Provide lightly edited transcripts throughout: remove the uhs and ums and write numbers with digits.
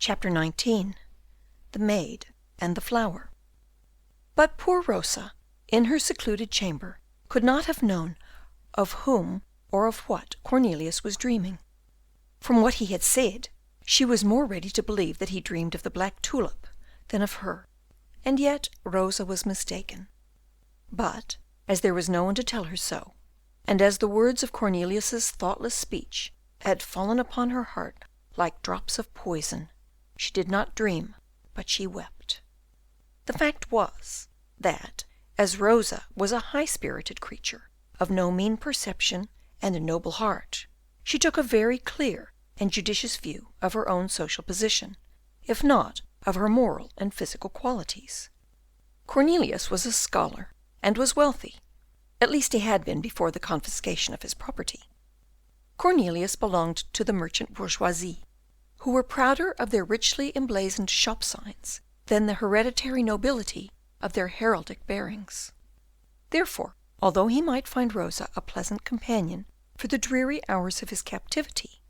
Chapter 19. The Maid and the Flower. But poor Rosa, in her secluded chamber, could not have known of whom or of what Cornelius was dreaming. From what he had said, she was more ready to believe that he dreamed of the black tulip than of her, and yet Rosa was mistaken. But as there was no one to tell her so, and as the words of Cornelius's thoughtless speech had fallen upon her heart like drops of poison, she did not dream, but she wept. The fact was, that, as Rosa was a high-spirited creature, of no mean perception and a noble heart, she took a very clear and judicious view of her own social position, if not of her moral and physical qualities. Cornelius was a scholar, and was wealthy, at least he had been before the confiscation of his property. Cornelius belonged to the merchant bourgeoisie, who were prouder of their richly emblazoned shop signs than the hereditary nobility of their heraldic bearings. Therefore, although he might find Rosa a pleasant companion for the dreary hours of his captivity,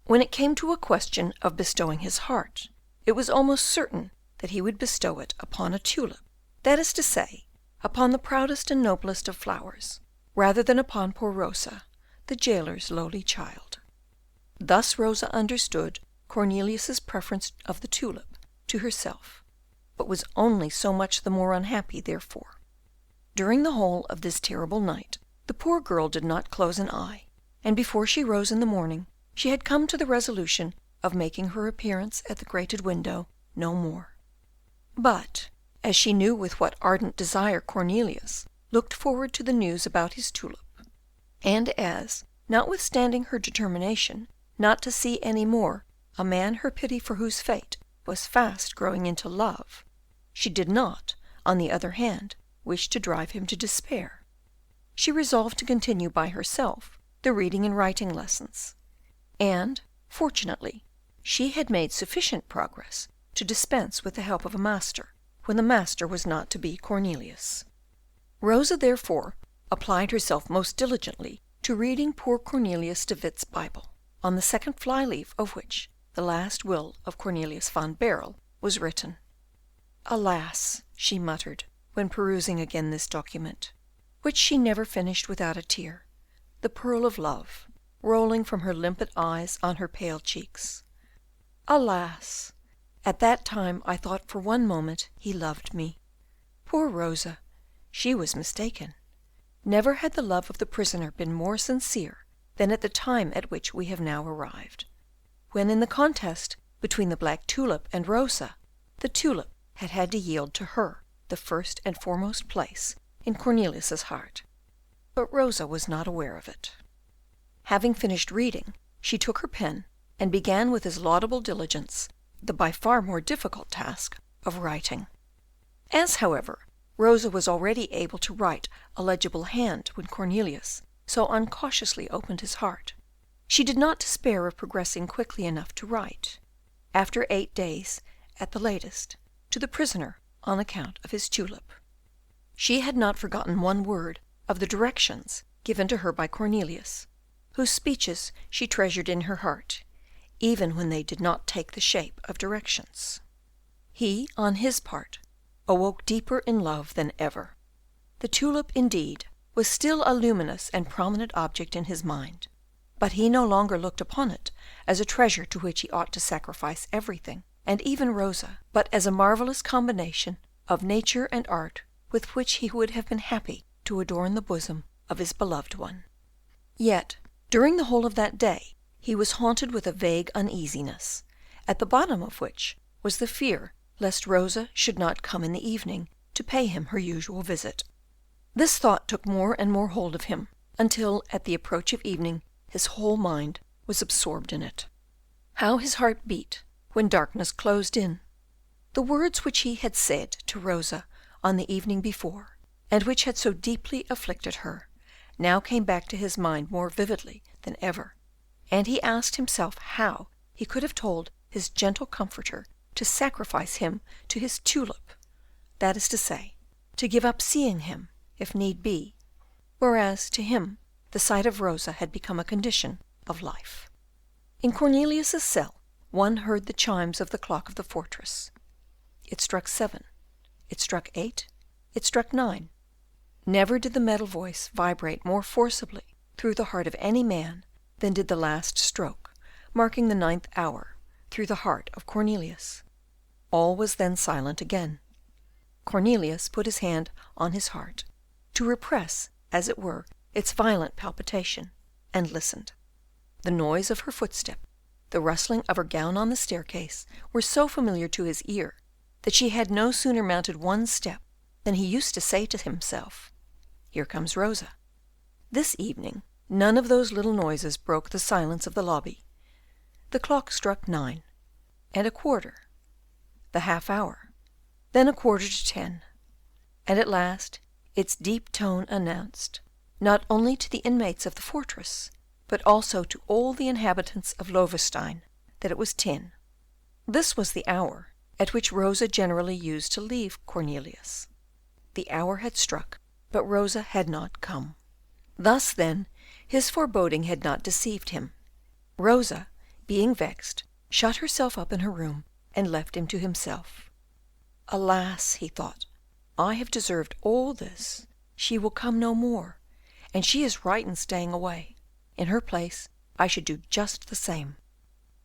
when it came to a question of bestowing his heart, it was almost certain that he would bestow it upon a tulip, that is to say, upon the proudest and noblest of flowers, rather than upon poor Rosa, the jailer's lowly child. Thus Rosa understood Cornelius's preference of the tulip to herself, but was only so much the more unhappy therefore. During the whole of this terrible night, the poor girl did not close an eye, and before she rose in the morning, she had come to the resolution of making her appearance at the grated window no more. But, as she knew with what ardent desire Cornelius looked forward to the news about his tulip, and as, notwithstanding her determination not to see any more a man her pity for whose fate was fast growing into love, she did not, on the other hand, wish to drive him to despair. She resolved to continue by herself the reading and writing lessons, and, fortunately, she had made sufficient progress to dispense with the help of a master, when the master was not to be Cornelius. Rosa, therefore, applied herself most diligently to reading poor Cornelius de Witt's Bible, on the second fly-leaf of which the last will of Cornelius van Baerle was written. "Alas!" she muttered, when perusing again this document, which she never finished without a tear, the pearl of love, rolling from her limpid eyes on her pale cheeks. "Alas! At that time I thought for one moment he loved me. Poor Rosa! She was mistaken. Never had the love of the prisoner been more sincere than at the time at which we have now arrived, when in the contest between the black tulip and Rosa, the tulip had to yield to her the first and foremost place in Cornelius's heart. But Rosa was not aware of it. Having finished reading, she took her pen and began with as laudable diligence the by far more difficult task of writing. As, however, Rosa was already able to write a legible hand when Cornelius so uncautiously opened his heart, she did not despair of progressing quickly enough to write, after 8 days at the latest, to the prisoner on account of his tulip. She had not forgotten one word of the directions given to her by Cornelius, whose speeches she treasured in her heart, even when they did not take the shape of directions. He, on his part, awoke deeper in love than ever. The tulip, indeed, was still a luminous and prominent object in his mind, but he no longer looked upon it as a treasure to which he ought to sacrifice everything, and even Rosa, but as a marvellous combination of nature and art with which he would have been happy to adorn the bosom of his beloved one. Yet, during the whole of that day, he was haunted with a vague uneasiness, at the bottom of which was the fear lest Rosa should not come in the evening to pay him her usual visit. This thought took more and more hold of him, until at the approach of evening his whole mind was absorbed in it. How his heart beat when darkness closed in! The words which he had said to Rosa on the evening before, and which had so deeply afflicted her, now came back to his mind more vividly than ever, and he asked himself how he could have told his gentle comforter to sacrifice him to his tulip, that is to say, to give up seeing him, if need be, whereas to him the sight of Rosa had become a condition of life. In Cornelius's cell, one heard the chimes of the clock of the fortress. It struck 7, it struck 8, it struck 9. Never did the metal voice vibrate more forcibly through the heart of any man than did the last stroke, marking the 9th hour, through the heart of Cornelius. All was then silent again. Cornelius put his hand on his heart, to repress, as it were, its violent palpitation, and listened. The noise of her footstep, the rustling of her gown on the staircase, were so familiar to his ear, that she had no sooner mounted one step than he used to say to himself, "Here comes Rosa." This evening none of those little noises broke the silence of the lobby. The clock struck 9, and a quarter, the half hour, then a quarter to 10, and at last its deep tone announced, not only to the inmates of the fortress, but also to all the inhabitants of Loewestein, that it was 10. This was the hour at which Rosa generally used to leave Cornelius. The hour had struck, but Rosa had not come. Thus, then, his foreboding had not deceived him. Rosa, being vexed, shut herself up in her room, and left him to himself. "Alas," he thought, "I have deserved all this. She will come no more, and she is right in staying away. In her place, I should do just the same."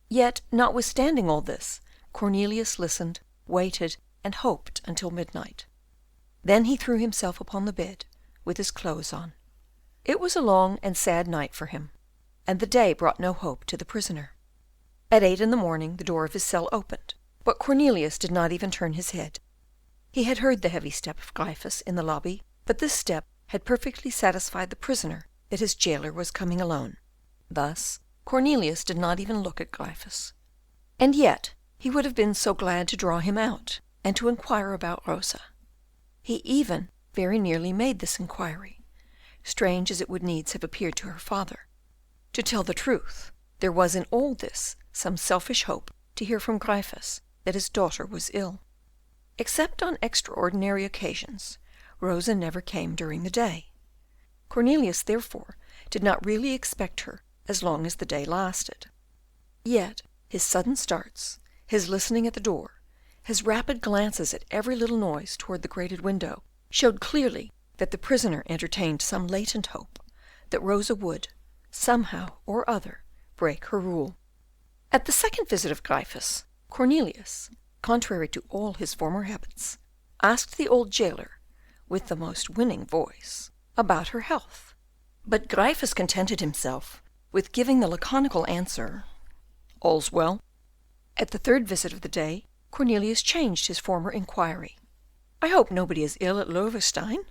Yet, notwithstanding all this, Cornelius listened, waited, and hoped until midnight. Then he threw himself upon the bed, with his clothes on. It was a long and sad night for him, and the day brought no hope to the prisoner. At 8 in the morning the door of his cell opened, but Cornelius did not even turn his head. He had heard the heavy step of Gryphus in the lobby, but this step had perfectly satisfied the prisoner that his jailer was coming alone. Thus Cornelius did not even look at Gryphus. And yet he would have been so glad to draw him out, and to inquire about Rosa. He even very nearly made this inquiry, strange as it would needs have appeared to her father. To tell the truth, there was in all this some selfish hope to hear from Gryphus that his daughter was ill. Except on extraordinary occasions, Rosa never came during the day. Cornelius, therefore, did not really expect her as long as the day lasted. Yet his sudden starts, his listening at the door, his rapid glances at every little noise toward the grated window, showed clearly that the prisoner entertained some latent hope that Rosa would, somehow or other, break her rule. At the second visit of Gryphus, Cornelius, contrary to all his former habits, asked the old jailer, with the most winning voice, about her health. But Gryphus contented himself with giving the laconical answer, "All's well." At the third visit of the day, Cornelius changed his former inquiry. "I hope nobody is ill at Loewestein?"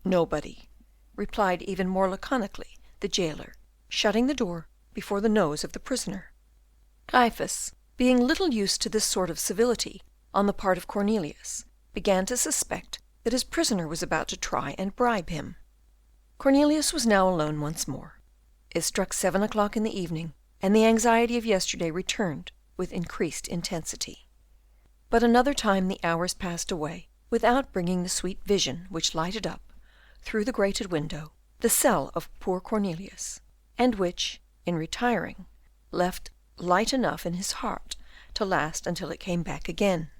"Nobody," replied even more laconically the jailer, shutting the door before the nose of the prisoner. Gryphus, being little used to this sort of civility on the part of Cornelius, began to suspect that his prisoner was about to try and bribe him. Cornelius was now alone once more. It struck 7 o'clock in the evening, and the anxiety of yesterday returned with increased intensity. But another time the hours passed away without bringing the sweet vision which lighted up, through the grated window, the cell of poor Cornelius, and which, in retiring, left light enough in his heart to last until it came back again.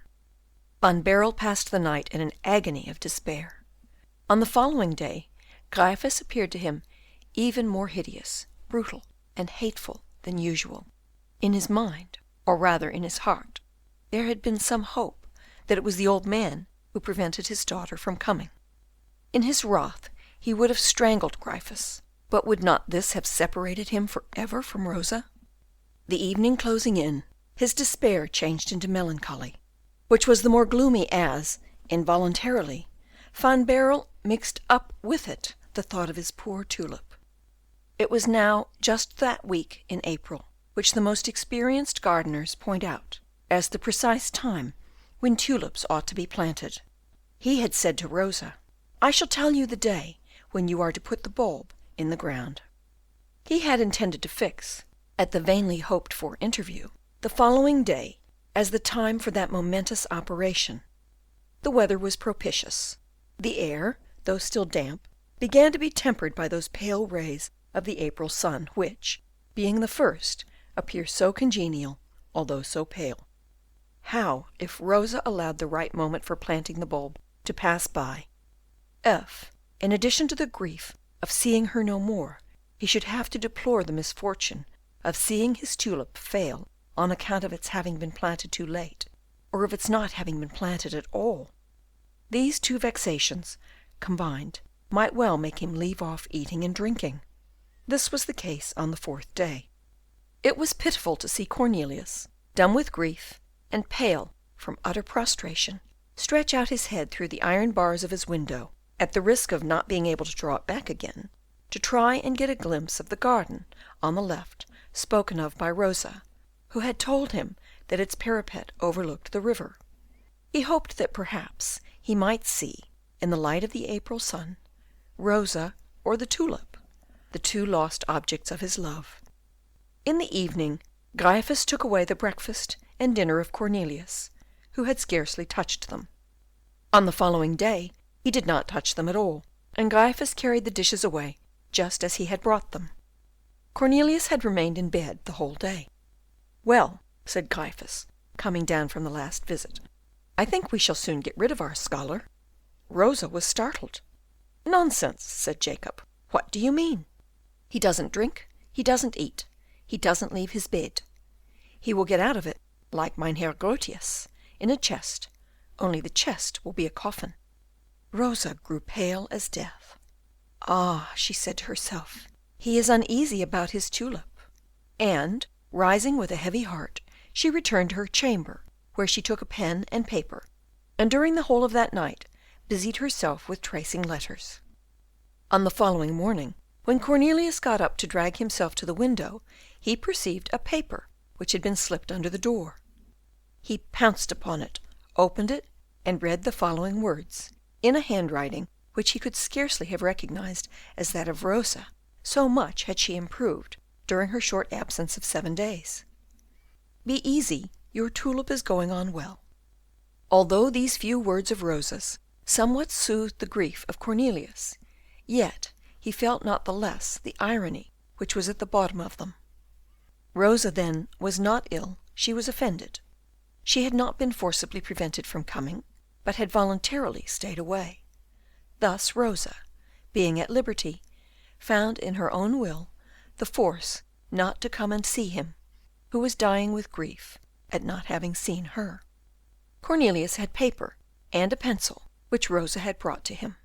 Van Baerle passed the night in an agony of despair. On the following day, Gryphus appeared to him even more hideous, brutal, and hateful than usual. In his mind, or rather in his heart, there had been some hope that it was the old man who prevented his daughter from coming. In his wrath he would have strangled Gryphus, but would not this have separated him for ever from Rosa? The evening closing in, his despair changed into melancholy, which was the more gloomy as, involuntarily, Van Baerle mixed up with it the thought of his poor Tulip. It was now just that week in April which the most experienced gardeners point out as the precise time when tulips ought to be planted. He had said to Rosa, "I shall tell you the day when you are to put the bulb in the ground." He had intended to fix, at the vainly hoped for interview, the following day as the time for that momentous operation. The weather was propitious. The air, though still damp, began to be tempered by those pale rays of the April sun which, being the first, appear so congenial although so pale. How if Rosa allowed the right moment for planting the bulb to pass by? If, in addition to the grief of seeing her no more, he should have to deplore the misfortune of seeing his tulip fail on account of its having been planted too late, or of its not having been planted at all, these two vexations combined might well make him leave off eating and drinking. This was the case on the 4th day. It was pitiful to see Cornelius, dumb with grief and pale from utter prostration, stretch out his head through the iron bars of his window, at the risk of not being able to draw it back again, to try and get a glimpse of the garden on the left spoken of by Rosa, who had told him that its parapet overlooked the river. He hoped that perhaps he might see, in the light of the April sun, Rosa or the tulip, the two lost objects of his love. In the evening, Gryphus took away the breakfast and dinner of Cornelius, who had scarcely touched them. On the following day he did not touch them at all, and Gryphus carried the dishes away just as he had brought them. Cornelius had remained in bed the whole day. "Well," said Gryphus, coming down from the last visit, "I think we shall soon get rid of our scholar." Rosa was startled. "Nonsense," said Jacob. "What do you mean? He doesn't drink, he doesn't eat, he doesn't leave his bed. He will get out of it, like Mynheer Grotius, in a chest, only the chest will be a coffin." Rosa grew pale as death. "Ah," she said to herself, "he is uneasy about his tulip." And, rising with a heavy heart, she returned to her chamber, where she took a pen and paper, and during the whole of that night busied herself with tracing letters. On the following morning, when Cornelius got up to drag himself to the window, he perceived a paper which had been slipped under the door. He pounced upon it, opened it, and read the following words, in a handwriting which he could scarcely have recognized as that of Rosa, so much had she improved during her short absence of 7 days. "Be easy, your tulip is going on well." Although these few words of Rosa's somewhat soothed the grief of Cornelius, yet he felt not the less the irony which was at the bottom of them. Rosa, then, was not ill, she was offended. She had not been forcibly prevented from coming, but had voluntarily stayed away. Thus Rosa, being at liberty, found in her own will the force not to come and see him, who was dying with grief at not having seen her. Cornelius had paper and a pencil, which Rosa had brought to him.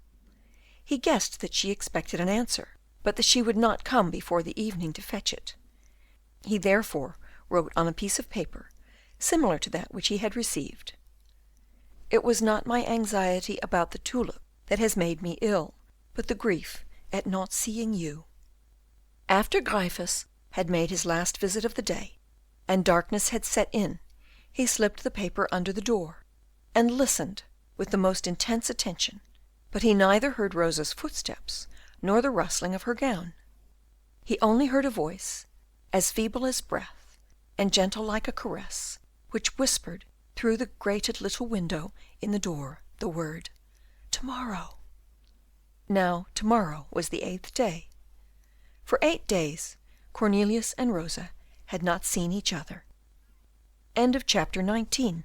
He guessed that she expected an answer, but that she would not come before the evening to fetch it. He therefore wrote on a piece of paper, similar to that which he had received: "It was not my anxiety about the tulip that has made me ill, but the grief at not seeing you." After Gryphus had made his last visit of the day, and darkness had set in, he slipped the paper under the door, and listened with the most intense attention, but he neither heard Rosa's footsteps nor the rustling of her gown. He only heard a voice, as feeble as breath, and gentle like a caress, which whispered through the grated little window in the door the word, "Tomorrow." Now tomorrow was the 8th day. For 8 days Cornelius and Rosa had not seen each other. Chapter 19.